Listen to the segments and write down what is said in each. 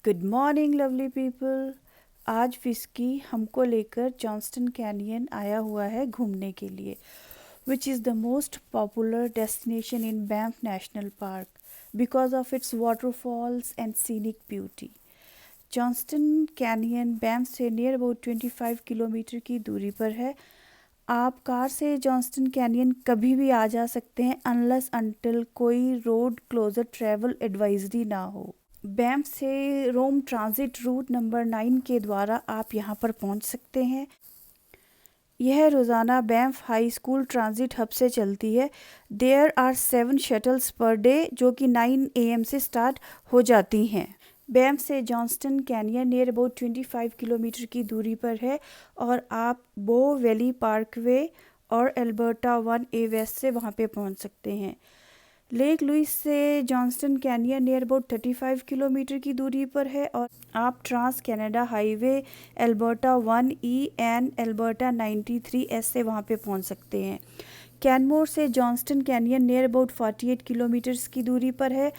Good morning lovely people. आज whisky हमको लेकर जॉन्स्टन कैनियन आया हुआ है घूमने के लिए, which is the most popular destination in Banff national park because of its waterfalls and scenic beauty. Johnston canyon Banff से नियर अबाउट 25 किलोमीटर की दूरी पर है। आप कार से जॉन्स्टन कैनियन कभी भी आ जा सकते हैं अनलेस अनटिल कोई रोड क्लोजर ट्रैवल एडवाइजरी ना हो। बैंफ से रोम ट्रांजिट रूट नंबर 9 के द्वारा आप यहां पर पहुंच सकते हैं। यह रोज़ाना Banff high school transit hub से चलती है। There are 7 shuttles per day जो कि 9 AM से स्टार्ट हो जाती हैं। बैंफ से Johnston Canyon near about 25 kilometre की दूरी पर है और आप बो वैली पार्कवे और एल्बर्टा 1A वेस्ट से वहां पे पहुंच सकते हैं। लेक लुइस से Johnston Canyon near about 35 kilometre की दूरी पर है और आप Trans Canada Highway Alberta 1E and Alberta 93S से वहां पे पहुंच सकते हैं। कैनमोर से Johnston Canyon near about 48 kilometres की दूरी पर है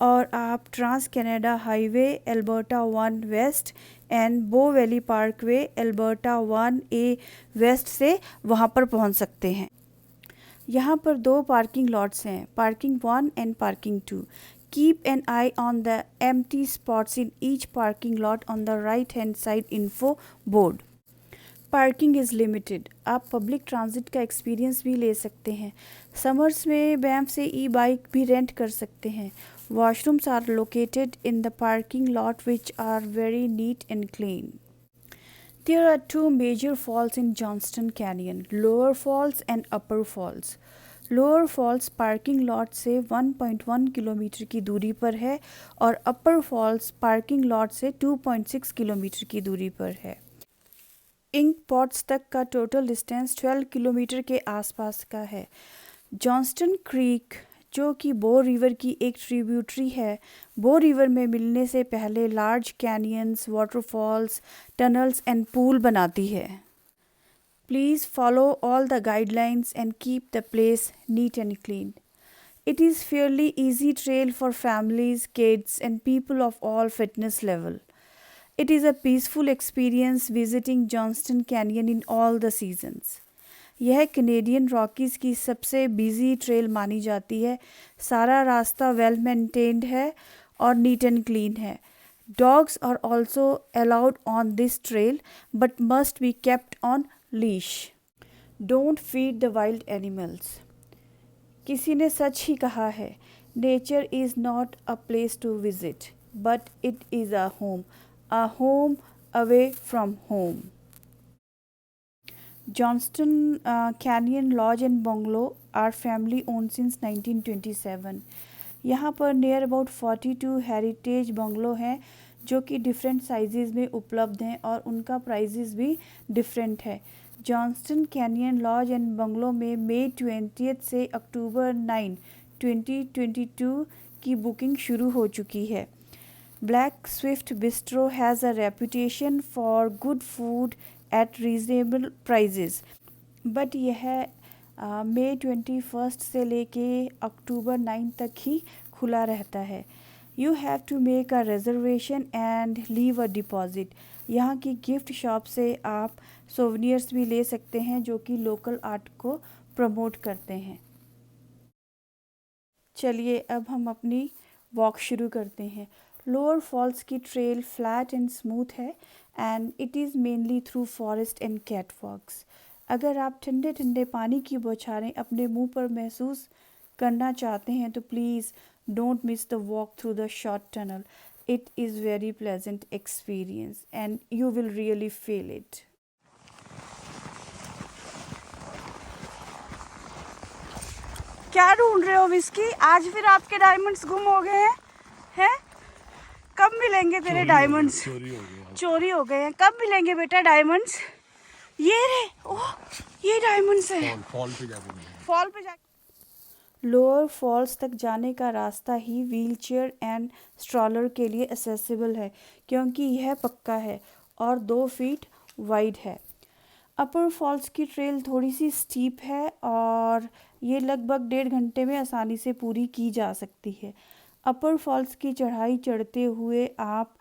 और आप Trans Canada Highway Alberta 1 west and Bow Valley Parkway Alberta 1A west से वहां पर पहुंच सकते हैं। यहाँ पर 2 पार्किंग लॉट्स हैं, parking 1 and parking 2। Keep an eye on the empty spots in each parking lot on the right hand side info board. Parking is limited. आप पब्लिक ट्रांजिट का एक्सपीरियंस भी ले सकते हैं। समर्स में बैंफ से ई-बाइक भी रेंट कर सकते हैं। Washrooms are located in the parking lot which are very neat and clean. There are 2 major falls in Johnston Canyon, Lower Falls and Upper Falls. Lower Falls parking lot से 1.1 kilometre की दूरी पर है और Upper Falls parking lot से 2.6 kilometre की दूरी पर है। इंक पॉट्स तक का टोटल डिस्टेंस 12 किलोमीटर के आसपास का है। जॉन्स्टन क्रीक जो कि बो रिवर की एक ट्रिब्यूटरी है, बो रिवर में मिलने से पहले large canyons, waterfalls, tunnels and pool बनाती है। Please follow all the guidelines and keep the place NEET and clean. It is fairly easy trail for families, kids and people of all fitness level. It is a peaceful experience visiting Johnston Canyon in all the seasons. यह Canadian Rockies की सबसे busy trail मानी जाती है। सारा रास्ता well maintained है और नीट एंड क्लीन है। Dogs are also allowed on this trail but must be kept on leash. Don't feed the wild animals. किसी ने सच ही कहा है, nature is not a place to visit but it is a home away from home. Johnston Canyon Lodge and Bungalow are family owned since 1927. यहाँ पर near about 42 heritage bungalow हैं जो कि डिफरेंट साइजेस में उपलब्ध हैं और उनका प्राइजेस भी डिफरेंट है। Johnston Canyon lodge and bungalow में मई 20 से अक्टूबर 9, 2022 की बुकिंग शुरू हो चुकी है। Black Swift Bistro has a reputation for good food at reasonable prices, but यह मई 21 से लेके अक्टूबर 9 तक ही खुला रहता है। You have to make a reservation and leave a deposit. यहाँ की गिफ्ट शॉप से आप सोवेनियर्स भी ले सकते हैं जो कि लोकल आर्ट को प्रमोट करते हैं। चलिए अब हम अपनी वॉक शुरू करते हैं। लोअर फॉल्स की ट्रेल फ्लैट एंड स्मूथ है and it is mainly through forest and catwalks. अगर आप ठंडे ठंडे पानी की बौछारें अपने मुंह पर महसूस करना चाहते हैं तो please don't miss the walk through the short tunnel. It is very pleasant experience and you will really feel it. क्या ढूंढ रहे हो विस्की? आज फिर आपके डायमंड्स गुम हो गए हैं? कब मिलेंगे तेरे डायमंड्स? चोरी हो गए हैं। कब मिलेंगे बेटा डायमंड्स? ये रे, ओह ये डायमंड्स है। फॉल पे जा। लोअर फॉल्स तक जाने का रास्ता ही व्हीलचेयर एंड स्ट्रॉलर के लिए एक्सेसिबल है क्योंकि यह पक्का है और 2 फीट वाइड है। अपर फॉल्स की ट्रेल थोड़ी सी स्टीप है और ये लगभग 1.5 घंटे में आसानी से पूरी की जा सकती है। अपर फॉल्स की चढ़ाई चढ़ते हुए आप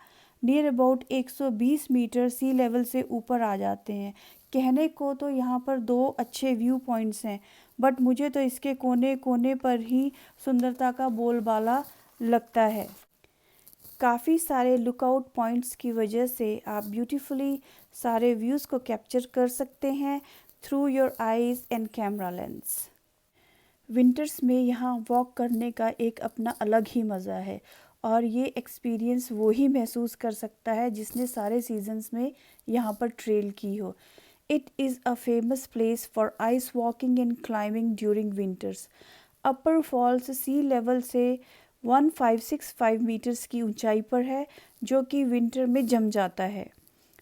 near about 120 metre sea level से ऊपर आ जाते हैं। कहने को तो यहाँ पर 2 अच्छे व्यू पॉइंट्स हैं, बट मुझे तो इसके कोने कोने पर ही सुंदरता का बोलबाला लगता है। काफ़ी सारे लुकआउट पॉइंट्स की वजह से आप ब्यूटीफुली सारे व्यूज़ को कैप्चर कर सकते हैं through your eyes and camera lens. Winters में यहाँ वॉक करने का एक अपना अलग ही मज़ा है, और ये एक्सपीरियंस वो ही महसूस कर सकता है जिसने सारे सीजन्स में यहाँ पर ट्रेल की हो। It is a famous place for ice walking and climbing during winters. Upper falls sea level से 1565 मीटर्स की ऊंचाई पर है, जो कि विंटर में जम जाता है।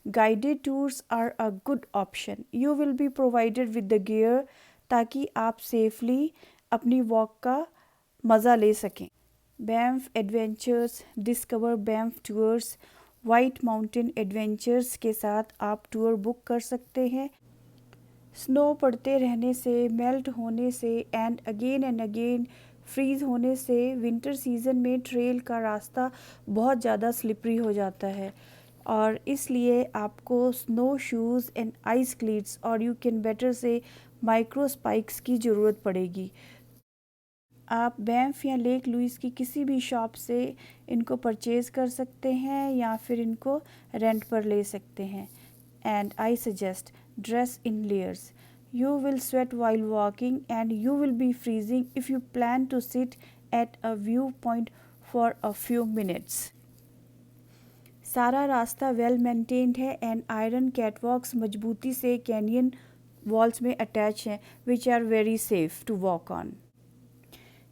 Guided tours are a good option. You will be provided with the gear ताकि आप सेफली अपनी वॉक का मज़ा ले सकें। Banff Adventures, Discover Banff Tours, White Mountain Adventures के साथ आप टूर बुक कर सकते हैं। स्नो पड़ते रहने से, मेल्ट होने से एंड अगेन फ्रीज़ होने से विंटर सीज़न में ट्रेल का रास्ता बहुत ज़्यादा स्लिपरी हो जाता है, और इसलिए आपको snow shoes and ice cleats और यू कैन बेटर से माइक्रो स्पाइक्स की ज़रूरत पड़ेगी। आप बैंफ या लेक लुइस की किसी भी शॉप से इनको परचेज़ कर सकते हैं या फिर इनको रेंट पर ले सकते हैं। And I suggest dress in layers. You will sweat while walking and you will be freezing if you plan to sit at a viewpoint for a few minutes. सारा रास्ता वेल मेंटेन्ड है and iron catwalks मजबूती से canyon walls में attach हैं, which are very safe to walk on.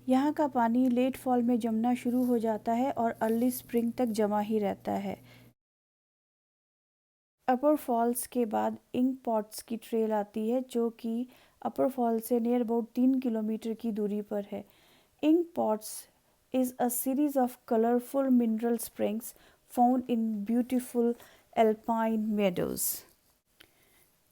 यहाँ का पानी लेट फॉल में जमना शुरू हो जाता है और अर्ली स्प्रिंग तक जमा ही रहता है। अपर फॉल्स के बाद इंक पॉट्स की ट्रेल आती है, जो कि अपर फॉल्स से नियर अबाउट 3 किलोमीटर की दूरी पर है। Ink Pots is a series of colourful mineral springs found in beautiful alpine meadows.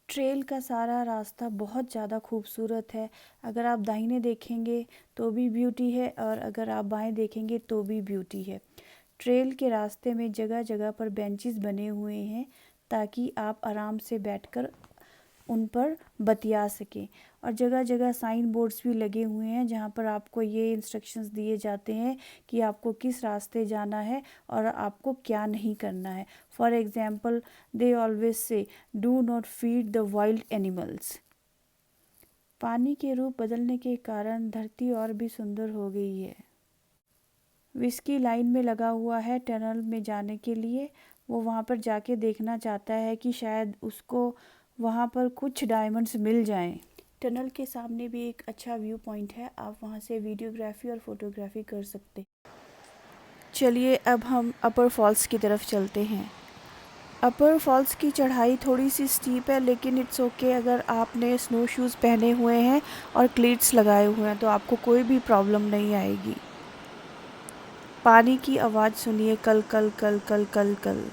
Trail का सारा रास्ता बहुत ज़्यादा खूबसूरत है। अगर आप दाहिने देखेंगे तो भी ब्यूटी है और अगर आप बाएं देखेंगे तो भी ब्यूटी है। ट्रेल के रास्ते में जगह जगह पर बेंचेस बने हुए हैं ताकि आप आराम से बैठकर उन पर बतिया सकें, और जगह जगह साइन बोर्ड्स भी लगे हुए हैं जहां पर आपको ये इंस्ट्रक्शंस दिए जाते हैं कि आपको किस रास्ते जाना है और आपको क्या नहीं करना है। For example, they always say do not feed the wild animals. पानी के रूप बदलने के कारण धरती और भी सुंदर हो गई है। विस्की लाइन में लगा हुआ है टनल में जाने के लिए। वो वहाँ पर जाके देखना चाहता है कि शायद उसको वहाँ पर कुछ डायमंड्स मिल जाएं। टनल के सामने भी एक अच्छा व्यू पॉइंट है, आप वहाँ से वीडियोग्राफी और फोटोग्राफी कर सकते। चलिए अब हम अपर फॉल्स की तरफ चलते हैं। अपर फॉल्स की चढ़ाई थोड़ी सी स्टीप है, लेकिन इट्स ओके। अगर आपने स्नो शूज़ पहने हुए हैं और क्लीट्स लगाए हुए हैं तो आपको कोई भी प्रॉब्लम नहीं आएगी। पानी की आवाज़ सुनिए, कल कल कल कल कल कल।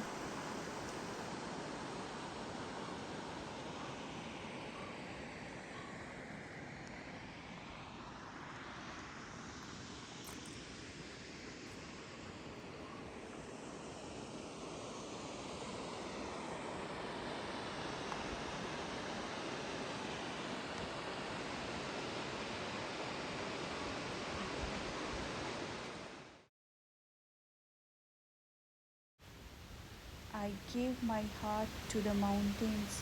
I gave my heart to the mountains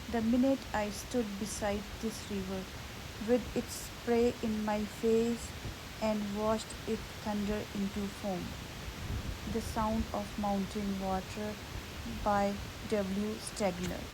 the minute I stood beside this river, with its spray in my face, and watched it thunder into foam. The Sound of Mountain Water by W. Stegner.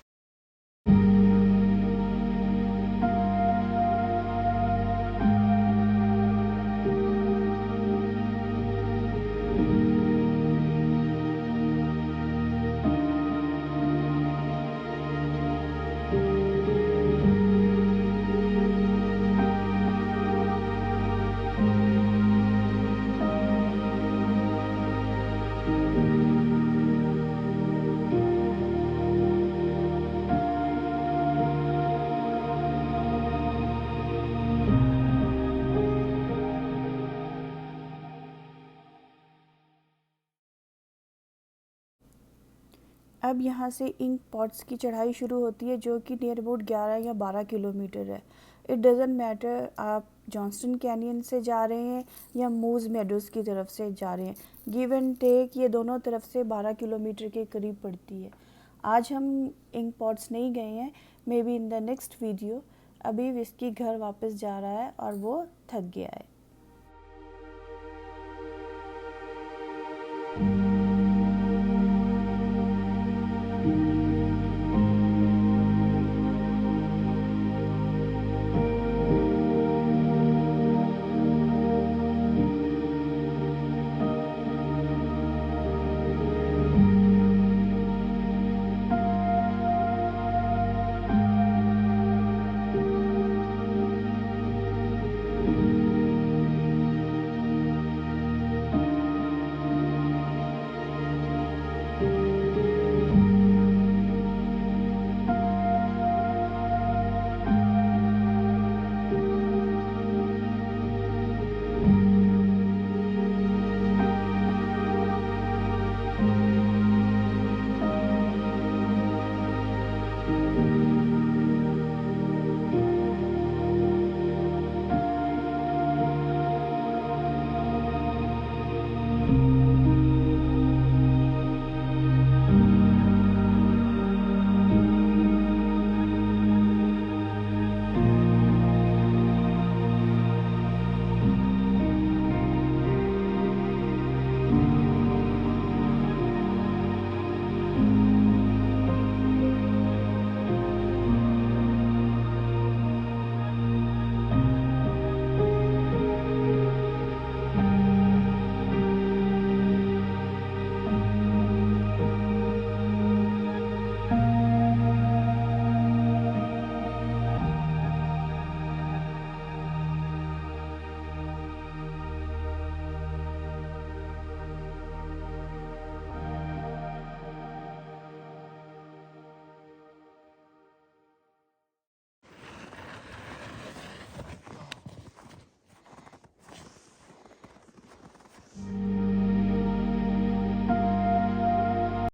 अब यहाँ से ink pots की चढ़ाई शुरू होती है जो कि नियर अबाउट 11 या 12 किलोमीटर है। इट डज़ंट मैटर आप जॉन्स्टन कैनियन से जा रहे हैं या मूज मेडोज़ की तरफ से जा रहे हैं, गिव एंड टेक ये दोनों तरफ से 12 किलोमीटर के करीब पड़ती है। आज हम इंक पॉट्स नहीं गए हैं, may be in the next video. अभी विस्की घर वापस जा रहा है और वो थक गया है।